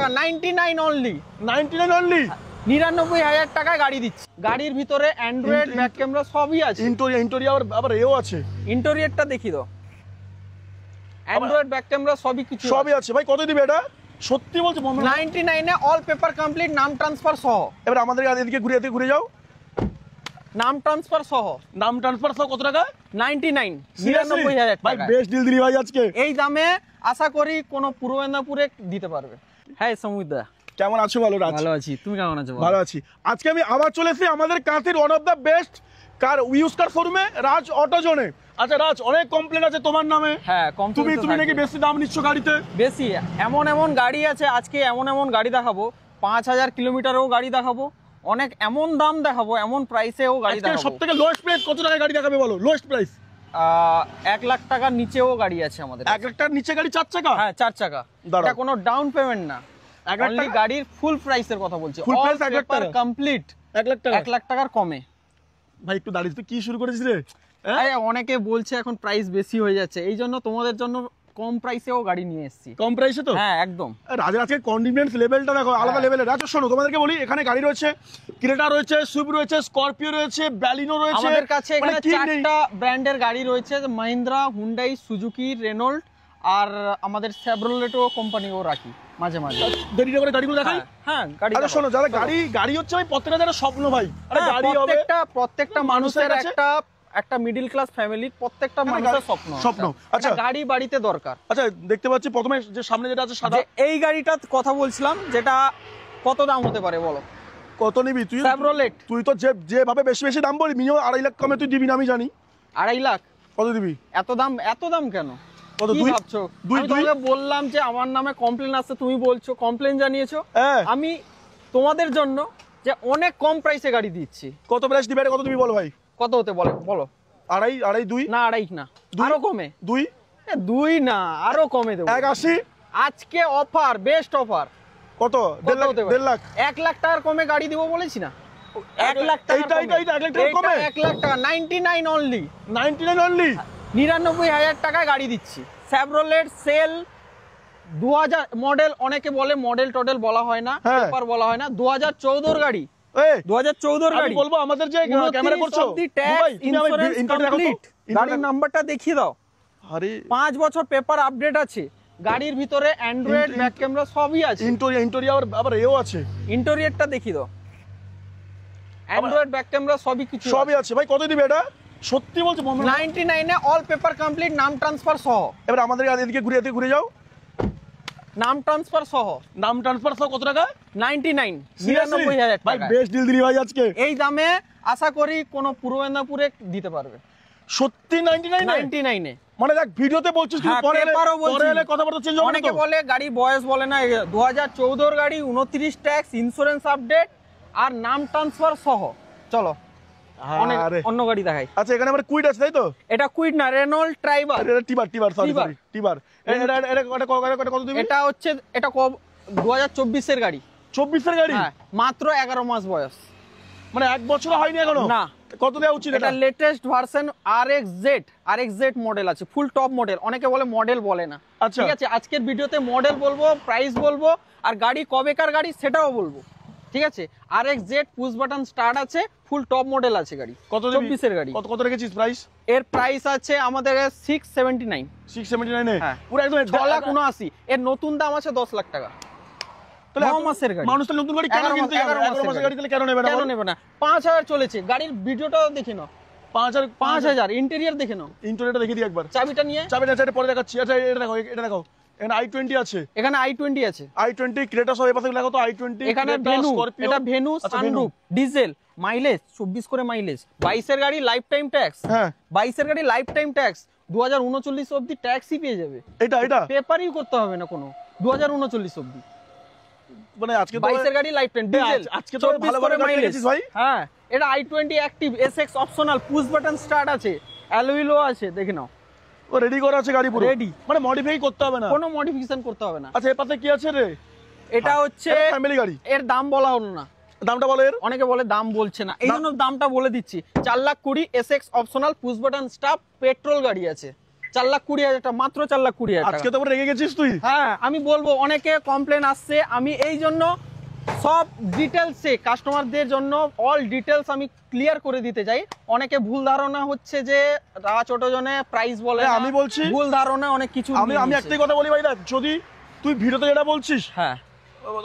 টাকা 99 only 99 only 99,000 টাকায় গাড়ি দিচ্ছি। গাড়ির ভিতরে অ্যান্ড্রয়েড ব্যাক ক্যামেরা সবই আছে। ইন্টেরিয়র আবার এও আছে। ইন্টেরিয়রটা দেখি দাও, অ্যান্ড্রয়েড ব্যাক ক্যামেরা সবই কিছু সবই আছে। ভাই কত দিবে এটা? সত্যি বলছো? 99 এ অল পেপার কমপ্লিট, নাম ট্রান্সফার সহ। এবার আমাদের এদিকে ঘুরে যাও, নাম ট্রান্সফার সহ। নাম ট্রান্সফার সহ কত টাকা? 99,000 ভাই টাকা। বেস্ট ডিল দিলি ভাই আজকে। এই দামে আশা করি কোনো পূর্ব মেদিনীপুরে দিতে পারবে। হ্যাঁ সমুদ্র, কেমন আছো? ভালো আছি, তুমি কেমন আছো? ভালো আছি। আজকে আমি আবার চলে এসেছি আমাদের কাঁথির one of the best car use car শোরুমে, রাজ অটো জোনে। আচ্ছা রাজ, অনেক কমপ্লেন আছে তোমার নামে। হ্যাঁ, তুমি নাকি বেশি দাম নিচ্ছ গাড়িতে। বেশি এমন গাড়ি আছে, আজকে এমন গাড়ি দেখাবো, 5,000 কিলোমিটারেও গাড়ি দেখাবো, অনেক এমন দাম দেখাবো, এমন প্রাইসেও গাড়ি দেখাবো। সবথেকে লোয়েস্ট প্রাইস কত টাকায় গাড়ি দেখাবে বলো? লোয়েস্ট প্রাইস 1 লাখ টাকার নিচেও গাড়ি আছে আমাদের। 1 লাখ টাকার নিচে গাড়ি 4 চাকা? হ্যাঁ 4 চাকা। এটা কোনো ডাউন পেমেন্ট না, অনলি গাড়ির ফুল প্রাইসের কথা বলছি। ফুল প্রাইস 1 লাখ টাকা কমপ্লিট 1 লাখ টাকা। 1 লাখ টাকার কমে। ভাই একটু দাঁড়িয়ে তুই কি শুরু করেছিস রে? অনেকে বলছে এখন প্রাইস বেশি হয়ে যাচ্ছে, এই জন্য তোমাদের জন্য কম প্রাইসেও গাড়ি নিয়ে এসেছি। কম প্রাইসে তো? হ্যাঁ একদম। রাজের আজকে কনভিনিয়েন্স লেভেলটা দেখো, আলাদা লেভেলের। আচ্ছা শোনো, তোমাদেরকে বলি, এখানে গাড়ি রয়েছে, ক্রেটা রয়েছে, সুইফট রয়েছে, স্করপিও রয়েছে, ব্যালিনো রয়েছে। আমাদের কাছে এখানে 4টা ব্র্যান্ডের গাড়ি রয়েছে, মাহিন্দ্রা, হুন্ডাই, সুজুকি, রেনল্ট, আর আমাদের শেভরলেটও কোম্পানিও রাখি মাঝে মাঝে। দেরি করে গাড়িগুলো দেখাই। হ্যাঁ গাড়ি। আচ্ছা শোনো, যারা গাড়ি হচ্ছে ভাই প্রত্যেকটা যারা স্বপ্ন ভাই, আরে গাড়ি হবে প্রত্যেকটা মানুষের একটা মিডল ক্লাস ফ্যামিলির প্রত্যেকটা মানুষের স্বপ্ন। আচ্ছা গাড়ি বাড়িতে দরকার। আচ্ছা দেখতে পাচ্ছি প্রথমে যে সামনে যেটা আছে সাদা, এই গাড়িটা কথা বলছিলাম, যেটা কত দাম হতে পারে বলো? কত নিবি তুই? শেভরলেট। তুই তো যেভাবে বেশি দাম বলি, মিনিমাম 2.5 লাখ কমে তুই দিবি না, আমি জানি। 2.5 লাখ? কত দিবি? এত দাম কেন? কত? কি ভাবছো? আমি তোমাকে বললাম যে আমার নামে কমপ্লেন আসছে, তুমি বলছো কমপ্লেন জানিয়েছো। আমি তোমাদের জন্য যে অনেক কম প্রাইসে গাড়ি দিচ্ছি। কত প্রাইস দিবে? কত দিবি বল ভাই? কত হতে বলো? 2.5 2 না 2.5 না, আরো কমে। 2 না, আরো কমে দেবো। 1.80 আজকে অফার, বেস্ট অফার। কত? 1.5 লাখ। 1 লাখ টাকার কমে গাড়ি দিব বলেছি না? 1 লাখ টাকা কমে। 1 লাখ টাকা 99 অনলি 99,000 টাকায় গাড়ি দিচ্ছি। শেভরলেট সেল 2000 মডেল, অনেকে বলে মডেল টডেল বলা হয় না, পেপার বলা হয় না, 2014 গাড়ি। 2014 গাড়ি বলবো আমাদের যে ক্যামেরা করছো ভাই, গাড়ির নাম্বারটা দেখিয়ে দাও। আরে 5 বছর পেপার আপডেট আছে। গাড়ির ভিতরে অ্যান্ড্রয়েড ব্যাক ক্যামেরা সবই আছে। ইন্টেরিয়র আবার এও আছে। ইন্টেরিয়রটা দেখিয়ে দাও, অ্যান্ড্রয়েড ব্যাক ক্যামেরা সবই আছে। ভাই কত দিবে এটা? সত্যি বলছো? 99 এ অল পেপার কমপ্লিট, নাম ট্রান্সফার সহ। এবার আমাদের এদিকে ঘুরে যাও, নাম ট্রান্সফার সহ। নাম ট্রান্সফার সহ কত টাকা? 99,000 ভাই বেস্ট ডিল দিলি ভাই আজকে। এই দামে আশা করি কোনো পূর্ব মেদিনীপুরে দিতে পারবে। সত্যি 99 এ? মানে দেখ ভিডিওতে বলছিস, তুই পরে এলে কথাবার্তা চেঞ্জ হবে। অনেকে বলে গাড়ি বয়স বলে না, 2014 গাড়ি, 29 ট্যাক্স, ইন্স্যুরেন্স আপডেট আর নাম ট্রান্সফার সহ। চলো অন্য গাড়ি দেখাই। আচ্ছা এখানে আবার কুইড আছে তাই তো? এটা কুইড না, রেনল্ট ট্রাইবার। টিবার কত দিবি? এটা হচ্ছে 2024 এর গাড়ি। 24 এর গাড়ি? হ্যাঁ, মাত্র 11 মাস বয়স, মানে 1 বছর হয়নি এখনো না। কত দেওয়া উচিত? এটা লেটেস্ট ভার্সন RXZ মডেল আছে, ফুল টপ মডেল। অনেকে বলে মডেল বলে না, ঠিক আছে? আজকের ভিডিওতে মডেল বলবো, প্রাইস বলবো, আর গাড়ি কবেকার গাড়ি সেটাও বলবো, ঠিক আছে? RXZ পুশ বাটন স্টার্ট আছে, ফুল টপ মডেল আছে গাড়ি। কত 24 এর গাড়ি। কত রেখেছিস প্রাইস? এর প্রাইস আছে আমাদের 679 এ। হ্যাঁ, পুরো একদম 6,79,000। এর নতুন দাম আছে 10 লাখ টাকা। তাহলে 9 মাসের গাড়ি। মানুষ তো নতুন গাড়ি কেন কিনতে যাবে? 11 মাসের গাড়ি তাহলে কেন নেবে না? 5,000 চলেছে। গাড়ির ভিডিওটাও দেখে নাও। 5,000 ইন্টেরিয়র দেখে নাও। ইন্টেরিয়রটা দেখে দিই একবার। চাবিটা নিয়ে। চাবিটা পরে দেখাচ্ছি। আচ্ছা এটা দেখো। এখানে i20 আছে। এখানে i20 আছে। i20 ক্রেটা সব এই পাশে লাগো তো। i20 এখানে ভেনু, এটা ভেনু সানরুফ, ডিজেল, মাইলেজ 24 করে মাইলেজ। 22 এর গাড়ি লাইফ টাইম ট্যাক্স। হ্যাঁ 22 এর গাড়ি লাইফ টাইম ট্যাক্স, 2039 অবধি ট্যাক্সই পেয়ে যাবে। এটা পেপারই করতে হবে না কোনো, 2039 অবধি। মানে আজকে 22 এর গাড়ি লাইফ টাইম ডিজেল, আজকে তো ভালো করে মাইলেজ ভাই। হ্যাঁ এটা i20 active, SX optional, push button start আছে, অ্যালুইলো আছে, দেখে নাও। ও রেডি করা আছে গাড়ি পুরো রেডি, মানে মডিফাই করতে হবে না, কোনো মডিফিকেশন করতে হবে না। আচ্ছা এর পাশে কি আছে রে? এটা হচ্ছে ফ্যামিলি গাড়ি। এর দাম বলা হলো না, দামটা বলো। এর অনেকে বলে দাম বলছে না, এই জন্য দামটা বলে দিচ্ছি। 4,20,000 SX optional, push button start, petrol গাড়ি আছে। 4,20,000 টাকা, মাত্র 4,20,000 আজকে টাকা। তো রেগে গেছিস তুই। হ্যাঁ আমি বলবো, অনেকে কমপ্লেন আসছে, আমি এই জন্য সব ডিটেলসে কাস্টমারদের জন্য অল ডিটেলস আমি ক্লিয়ার করে দিতে চাই। অনেকে ভুল ধারণা হচ্ছে যে রাজ অটোজনে প্রাইস বলে না, আমি বলছি ভুল ধারণা অনেক কিছু আমি একটাই কথা বলি ভাই, দেখ যদি তুই ভিডিওতে যেটা বলছিস, হ্যাঁ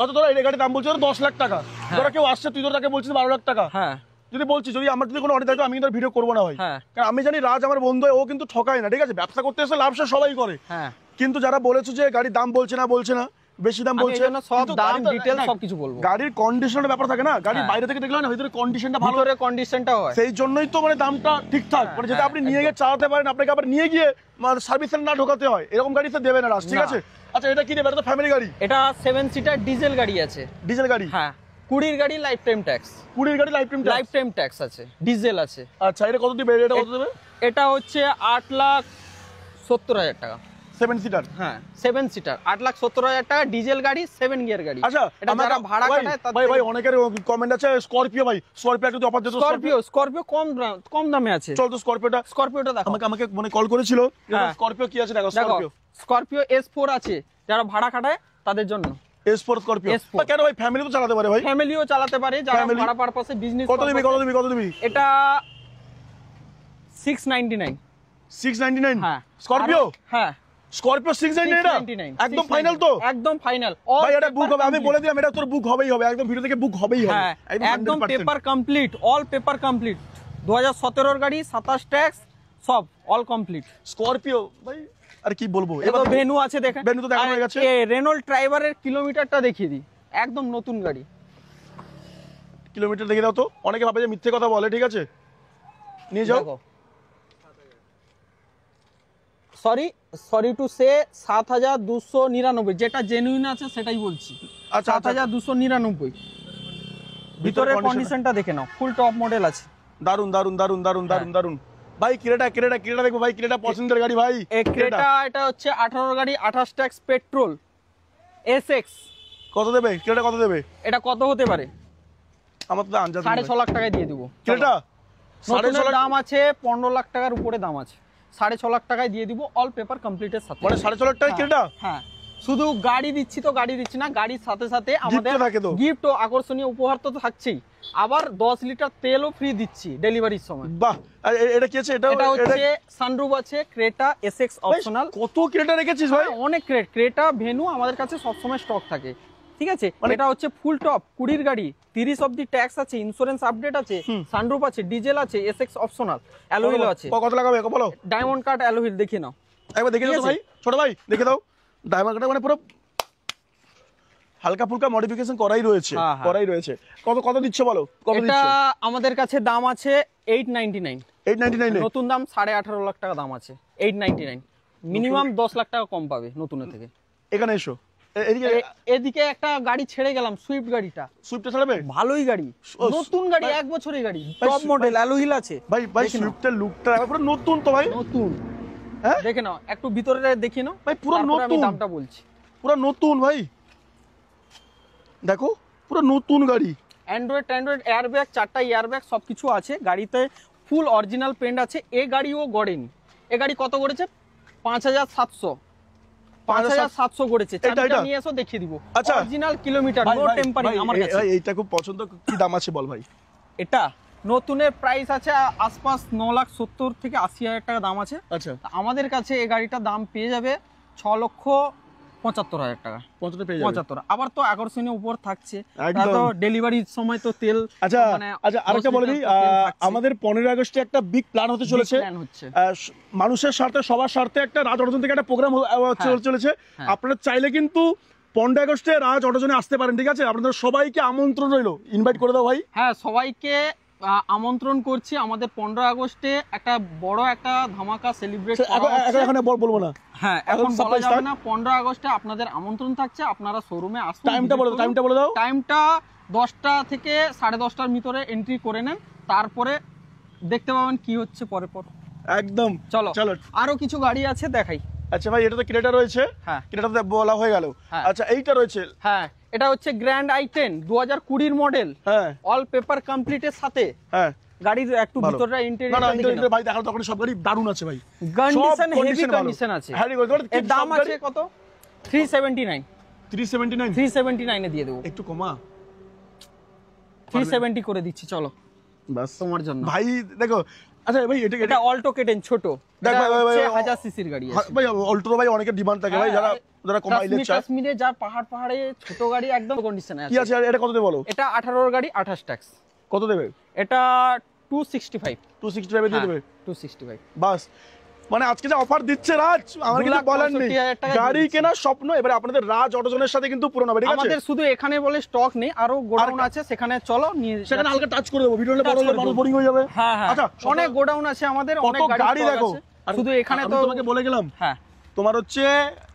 অত তোরা এই গাড়ির দাম বলছিস 10 লাখ টাকা, তোরা কেউ আসছে তুই তো তাকে বলছিস 12 লাখ টাকা, হ্যাঁ যদি বলছিস, যদি আমার যদি কোনো অর্ডার থাকে আমি কিন্তু ভিডিও করবো না ভাই, হ্যাঁ কারণ আমি জানি রাজ আমার বন্ধু, ও কিন্তু ঠকায় না, ঠিক আছে, ব্যবসা করতে এসে লাভ সবাই করে, হ্যাঁ কিন্তু যারা বলেছে যে গাড়ির দাম বলছে না বেশি দাম আমি বলছে, এই জন্য সব কিন্তু দাম গাড়ি তো- ডিটেলস দেখ, সবকিছু বলবো। গাড়ির কন্ডিশনের ব্যাপার থাকে না, গাড়ির হ্যাঁ। বাইরে থেকে দেখলে না ভিতরে কন্ডিশনটা ভালো, ভিতরে কন্ডিশনটা হয়, সেই জন্যই তো মানে দামটা ঠিকঠাক, মানে যেটা আপনি নিয়ে গিয়ে চালাতে পারেন, আপনাকে আবার নিয়ে গিয়ে মানে সার্ভিস সেন্টার না ঢোকাতে হয়, এরকম গাড়ি তো দেবে না রাজ, ঠিক না। আছে। আচ্ছা এটা কি দেবে, এটা তো ফ্যামিলি গাড়ি, এটা 7 সিটার ডিজেল গাড়ি আছে, ডিজেল গাড়ি, হ্যাঁ 20 গাড়ি লাইফ টাইম ট্যাক্স, 20 গাড়ি লাইফ টাইম ট্যাক্স আছে, ডিজেল আছে। আচ্ছা এটা কত দিবে, এটা কত দেবে? এটা হচ্ছে 8,70,000 টাকা, 7 সিটার। হ্যাঁ 7 সিটার 8,70,000 টাকা, ডিজেল গাড়ি, 7 গিয়ার গাড়ি। আচ্ছা এটা যারা ভাড়া ভাই, কাটায় ভাই ভাই অনেকের কমেন্ট আছে স্করপিও, ভাই স্করপিও একটু অফার দিতে, স্করপিও কম দামে আছে, চল তো স্করপিওটা, স্করপিওটা দেখো। আমাকে মানে কল করেছিল, হ্যাঁ। স্করপিও কি আছে দেখো, দেখো স্করপিও স্করপিও S4 আছে, যারা ভাড়া কাটায় তাদের জন্য। S4 স্করপিও, S4 কেন ভাই ফ্যামিলি তো চালাতে পারে ভাই, ফ্যামিলিও চালাতে পারে, যারা Family? ভাড়া পারপাসে বিজনেস। কত দিবি কত দিবি কত দিবি? এটা 699। 699 হ্যাঁ স্করপিও, হ্ঁ স্করপিও 699 এটা 699 একদম ফাইনাল তো, একদম ফাইনাল। ভাই এটা বুক হবে, আমি বলে দিলাম এটা তোর বুক হবেই হবে, একদম ভিডিও থেকে বুক হবেই হবে, হ্যাঁ একদম 100%। Paper complete, all paper complete, 2017 এর গাড়ি, 27 ট্যাক্স, সব অল কমপ্লিট। স্করপিও ভাই আর কি বলবো, এবার ভেনু আছে দেখেন, ভেনু তো দেখানো হয়ে গেছে। রেনল্ড ড্রাইভারের কিলোমিটারটা দেখিয়ে দিই, একদম নতুন গাড়ি। কিলোমিটার দেখে দাও তো, অনেকে ভাবে যে মিথ্যে কথা বলে, ঠিক আছে নিয়ে যাও। সরি টু সে 7,299, যেটা জেনুইন আছে সেটাই বলছি। আচ্ছা 7,299। ভিতরের কন্ডিশনটা দেখে নাও, ফুল টপ মডেল আছে। দারুন দারুন দারুন দারুন দারুন দারুন ভাই, ক্রেটা দেখবো ভাই, ক্রেটা পছন্দের গাড়ি ভাই, ক্রেটা এটা হচ্ছে 18 গাড়ি, 28 ট্যাক্স, পেট্রোল, এসএক্স। কত দেবে ক্রেটা, কত দেবে? এটা কত হতে পারে? আমার তো আনজাদ 6.5 লাখ টাকায় দিয়ে দিব। ক্রেটা নতুনের দাম আছে 15 লাখ টাকার উপরে দাম আছে, 6.5 লাখ টাকায় দিয়ে দিব, অল পেপার কমপ্লিটের সাথে। মানে 6.5 লাখ টাকা ক্রেটা? হ্যাঁ শুধু গাড়ি দিচ্ছি তো গাড়ি দিচ্ছি না, গাড়ির সাথে সাথে আমাদের থাকে তো। গিফট ও আকর্ষণীয় উপহার তো থাকছেই, আবার 10 লিটার তেলও ফ্রি দিচ্ছি ডেলিভারির সময়। বাহ, আর এটা কি আছে? এটা হচ্ছে সানরুফ আছে, ক্রেটা এসএক্স অপশনাল। কত ক্রেটা রেখেছিস ভাই? অনেক ক্রেটা ভেনু আমাদের কাছে সবসময় স্টক থাকে, ঠিক আছে। মানে এটা হচ্ছে ফুল টপ 20 গাড়ি, 30 অবধি ট্যাক্স আছে, ইন্স্যুরেন্স আপডেট আছে, সানরুফ আছে, ডিজেল আছে, এসএক্স অপশনাল, অ্যালুহিল আছে। কত লাগাবে বলো? ডায়মন্ড কাট অ্যালুহিল দেখে নাও, একবার দেখে দাও ভাই, ছোট ভাই দেখে দাও। ডায়মন্ড কাট মানে পুরো হালকা ফুলকা মডিফিকেশন করাই রয়েছে, কত দিচ্ছ বলো, কত এটা দিচ্ছ? আমাদের কাছে দাম আছে 899। 899 নতুন দাম 18.5 লাখ টাকা দাম আছে, 899। মিনিমাম 10 লাখ টাকা কম পাবে নতুনের থেকে। এখানে এসো, এদিকে এদিকে একটা গাড়ি ছেড়ে গেলাম, সুইফট গাড়িটা। সুইফটটা ছাড়বে? ভালোই গাড়ি, নতুন গাড়ি, 1 বছরের গাড়ি, টপ মডেল, অ্যালুহিল আছে। ভাই সুইফটের লুকটা পুরো নতুন তো ভাই, নতুন। হ্যাঁ দেখে নাও, একটু ভিতরে দেখে নাও ভাই, পুরো তারপরে আমি নতুন, দামটা বলছি। পুরো নতুন ভাই, দেখো পুরো নতুন গাড়ি। অ্যান্ড্রয়েড এয়ারব্যাগ, 4টা এয়ারব্যাগ সবকিছু আছে গাড়িতে, ফুল অরিজিনাল পেন্ট আছে। এ গাড়িও গড়েনি, এ গাড়ি কত করেছে? 5,700 করেছে। চাবিটা নিয়ে এসো দেখিয়ে দিব। আচ্ছা অরিজিনাল কিলোমিটার, নো টেম্পারিং আমার কাছে। ভাই এইটা খুব পছন্দ, কি দাম আছে বল ভাই? এটা নতুনের প্রাইস আছে আশপাশ 9,70,000 থেকে 80,000 টাকা দাম আছে। আচ্ছা আমাদের কাছে এই গাড়িটার দাম পেয়ে যাবে 6,75,000 টাকা। 75। আবার তো আকর্ষণীয় উপর থাকছে, তো ডেলিভারির সময় তো তেল। আচ্ছা আরেকটা বলে দিই, আমাদের 15 আগস্টে একটা বিগ প্ল্যান হতে চলেছে, মানুষের স্বার্থে, সবার স্বার্থে একটা রাজ অটোজন থেকে একটা প্রোগ্রাম চলেছে। আপনারা চাইলে কিন্তু 15 আগস্টে রাজ অটোজনে আসতে পারেন, ঠিক আছে? আপনাদের সবাইকে আমন্ত্রণ রইলো, ইনভাইট করে দাও ভাই। হ্যাঁ সবাইকে আমন্ত্রণ করছি। আমাদের 15 আগস্টে একটা বড় একটা ধামাকা সেলিব্রেট করা হচ্ছে। এখন বলবো না, হ্যাঁ এখন বলা যাবে না। 15 আগস্টে আপনাদের আমন্ত্রণ থাকছে, আপনারা শোরুমে আসুন। টাইমটা বলে দাও। টাইমটা 10টা থেকে 10:30টার ভিতরে এন্ট্রি করে নেন, তারপরে দেখতে পাবেন কি হচ্ছে পরে। একদম চলো চলো, আরো কিছু গাড়ি আছে দেখাই। আচ্ছা ভাই, এটা তো ক্রেটা রয়েছে, হ্যাঁ ক্রেটা তো বলা হয়ে গেল। আচ্ছা এইটা রয়েছে, হ্যাঁ এটা হচ্ছে গ্র্যান্ড i10 2020 মডেল, হ্যাঁ অল পেপার কমপ্লিটের সাথে। হ্যাঁ গাড়ির একটু ভালো। ভিতরটা না না ইন্টেরিয়রটা দেখে ইন্টেরিয়র ভাই দেখার তখন সব গাড়ি দারুণ আছে ভাই, কন্ডিশন হেভি condition ভালো। কন্ডিশন আছে। হ্যাঁ এর দাম আছে কত? 379 379 379 এ দিয়ে দেবো, একটু কমা 370 করে দিচ্ছি চলো বাস তোমার জন্য। ভাই দেখো, আচ্ছা ভাই এটা এটা অল্টো কেটেন ছোট, দেখ ভাই, ভাই, ভাই, 1000 সিসির গাড়ি আছে। ভাই অল্টো ভাই অনেকের ডিমান্ড থাকে ভাই, যারা যারা কম মাইলেজ চায়। কাশ্মীরে যার পাহাড়ে ছোট গাড়ি একদম কন্ডিশনে কি আছে। আছে আর এটা কত দেবে বলো? এটা 18 এর গাড়ি 28 ট্যাক্স। কত দেবে? এটা 265 265 এ দিয়ে দেবে 265। বাস। মানে আজকে যে অফার দিচ্ছে রাজ, আমার কিছু বলার নেই, 2,65,000 টাকা গাড়ি দিচ্ছে। কেনার স্বপ্ন এবারে আপনাদের রাজ অটোজনের সাথে কিন্তু পূরণ হবে, ঠিক আছে? আমাদের শুধু এখানে বলে স্টক নেই, আরো গোডাউন আছে, সেখানে চলো নিয়ে সেখানে যাচ্ছি। হালকা টাচ করে দেবো, ভিডিওটা Touch বড় হলে করে মানুষ দেবো। বোরিং হয়ে যাবে। হ্যাঁ হ্যাঁ আচ্ছা অনেক গোডাউন আছে আমাদের, কত অনেক গাড়ি stock দেখো, আছে। আর শুধু এখানে আমি তো তোমাকে বলে গেলাম, হ্যাঁ তোমার হচ্ছে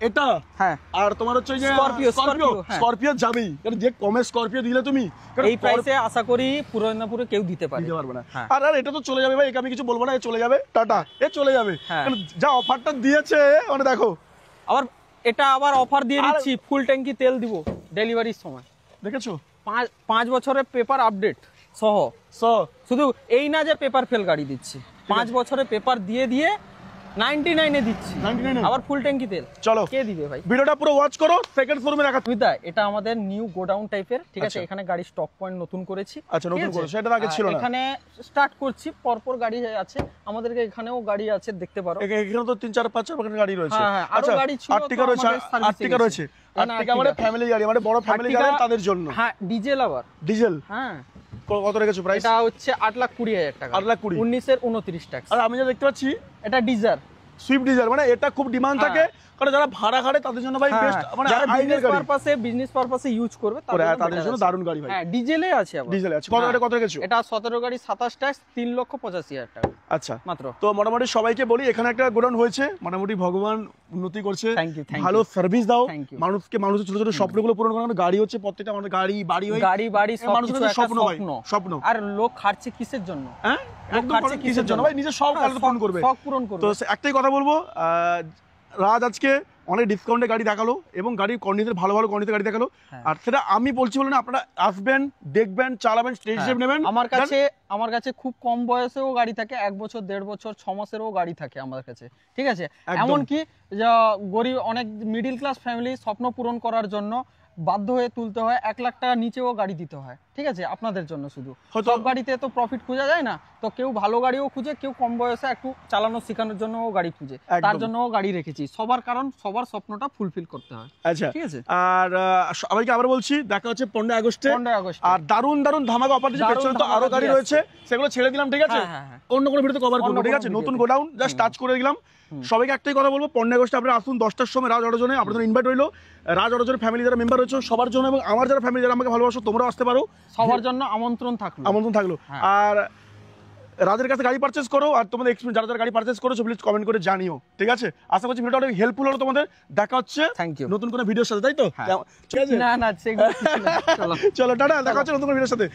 এটা হ্যাঁ আর তোমার হচ্ছে যে Scorpio, হ্যাঁ। স্করপিও যাবেই, কারণ যে কমে স্করপিও দিলে তুমি কারণ এই প্রাইসে আশা করি পুরোনাপুরে কেউ দিতে পারে। দিতে পারবে না। হ্যাঁ। আর আর এটা তো চলে যাবে ভাই, একে আমি কিছু বলবো না, এ চলে যাবে, টাটা, এ চলে যাবে। হ্যাঁ। কারণ যা অফারটা দিয়েছে মানে দেখো, আবার এটা আবার অফার দিয়ে আর- দিচ্ছি, ফুল ট্যাঙ্কি তেল দিব ডেলিভারির সময়, দেখেছো? 5 বছরের পেপার আপডেট সহ। সো শুধু এই না যে পেপার ফেল গাড়ি দিচ্ছি, 5 বছরের পেপার দিয়ে দিয়ে 99 এ দিচ্ছি, 99 এ? আবার ফুল ট্যাঙ্কি তেল। চলো কে দিবে ভাই? ভিডিওটা পুরো ওয়াচ করো, সেকেন্ড শোরুমে রাখা। সুবিধা, এটা আমাদের নিউ গোডাউন টাইপের, ঠিক আছে? আচ্ছা। এখানে গাড়ি স্টক পয়েন্ট নতুন করেছি। আচ্ছা, নতুন ঠিক আছে? করেছো, এটা তো আগে ছিল না। এখানে স্টার্ট করছি, পরপর গাড়ি আছে আমাদেরকে, এখানেও গাড়ি আছে, দেখতে পারো। এখানে তো 3-4-5 রকমের গাড়ি রয়েছে। হ্যাঁ, হ্যাঁ, আরো আচ্ছা, গাড়ি ছিল, আর্টিকা তো রয়েছে, আমাদের servicing আর্টিকা আছে। রয়েছে। এখানে আর্টিকা মানে আর্টিকা। ফ্যামিলি গাড়ি, মানে বড় ফ্যামিলি আর্টিকা, যারা তাদের জন্য। হ্যাঁ ডিজেল আবার। ডিজেল হ্যাঁ কত রেখেছো প্রাইস? এটা হচ্ছে 8,20,000 টাকা। 8,20,000 19 এর 29 ট্যাক্স। আর আমি যা দেখতে পাচ্ছি এটা ডিজার। সুইফট ডিজার, মানে এটা খুব ডিমান্ড হ্যাঁ। থাকে, কারণ যারা ভাড়া ঘাড়ে তাদের জন্য ভাই বেস্ট, মানে যারা আইডিয়াল গাড়ি বিজনেস পারপাসে ইউজ করবে তাদের জন্য দারুণ গাড়ি ভাই। হ্যাঁ ডিজেলে আছে আবার। ডিজেল আছে। কত হ্যাঁ। এটা কত রেখেছো? এটা 17 গাড়ি 27 ট্যাক্স, 3,85,000 টাকা আচ্ছা, মাত্র। তো মোটামুটি সবাইকে বলি এখানে একটা গোডাউন হয়েছে, মোটামুটি ভগবান উন্নতি করছে, Thank you, thank ভালো you. সার্ভিস দাও, Thank you. মানুষকে মানুষের ছোট ছোট স্বপ্নগুলো পূরণ করানো। গাড়ি হচ্ছে প্রত্যেকটা আমাদের গাড়ি বাড়ি হয়, গাড়ি বাড়ি সব মানুষের কিছু কাছে একটা স্বপ্ন ভাই, স্বপ্ন। আর লোক খাচ্ছে কিসের জন্য? হ্যাঁ একদম খাচ্ছে কিসের জন্য ভাই? নিজের শখ কাজ পূরণ করবে। শখ পূরণ করবে। তো একটাই কথা বলবো, রাজ আজকে অনেক ডিসকাউন্টে গাড়ি দেখালো এবং গাড়ির কন্ডিশন ভালো ভালো কন্ডিশনের গাড়ি দেখালো। হ্যাঁ। আর সেটা আমি বলছি বলে না, আপনারা আসবেন, দেখবেন, চালাবেন, স্টেজ হ্যাঁ। হিসেবে নেবেন। আমার কাছে খুব কম বয়সেও গাড়ি থাকে, 1 বছর 1.5 বছর 6 মাসেরও গাড়ি থাকে আমার কাছে, ঠিক আছে? একদম। এমনকি যা গরিব অনেক মিডিল ক্লাস ফ্যামিলি স্বপ্ন পূরণ করার জন্য বাধ্য হয়ে তুলতে হয়, 1 লাখ টাকা নিচেও গাড়ি দিতে হয়, ঠিক আছে? আপনাদের জন্য শুধু। হয়তো- সব গাড়িতে তো প্রফিট খোঁজা যায় না, তো কেউ ভালো গাড়িও খুঁজে, কেউ কম বয়সে একটু চালানো শেখানোর জন্যও গাড়ি খুঁজে, একদম। তার জন্যও গাড়ি রেখেছি সবার, কারণ সবার স্বপ্নটা ফুলফিল করতে হয়। আচ্ছা, ঠিক আছে? আর সবাইকে আবার বলছি, দেখা হচ্ছে 15 আগস্টে। 15 আগস্ট। আর দারুন দারুন ধামাকা অফার দিচ্ছে, দারুণ পেছনে তো ধামাকা আরো গাড়ি দিয়ে রয়েছে, সেগুলো ছেড়ে দিলাম, ঠিক আছে? হ্যাঁ, হ্যাঁ, হ্যাঁ। অন্য কোনো ভিডিওতে কভার অন্য করবো, ঠিক কোনো আছে? ভিডিওতে। নতুন গোডাউন জাস্ট টাচ করে দিলাম। সবাইকে একটাই কথা বলবো, 15 আগস্টে আপনারা আসুন 10টার সময় রাজ অটোজনে, আপনাদের ইনভাইট রইলো। রাজ অটোজনের ফ্যামিলি যারা মেম্বার রয়েছে সবার জন্য, এবং আমার যারা ফ্যামিলি যারা আমাকে ভালোবাসো তোমরাও আসতে পারো, সবার জন্য আমন্ত্রণ থাকলো। আমন্ত্রণ থাকলো। হ্যাঁ। আর রাজের কাছে গাড়ি পারচেজ করো, আর তোমাদের এক্সপিরিয়েন্স যারা যারা গাড়ি পারচেজ করেছো প্লিজ কমেন্ট করে জানিও, ঠিক আছে? আশা করছি ভিডিওটা অনেক হেল্পফুল হলো তোমাদের। দেখা হচ্ছে Thank you. নতুন কোনো ভিডিওর সাথে, তাই তো? হ্যাঁ। ঠিক আছে, না না সেগুলো কিছু না। চলো চলো টাটা, দেখা হচ্ছে নতুন কোনো ভিডিওর সাথে।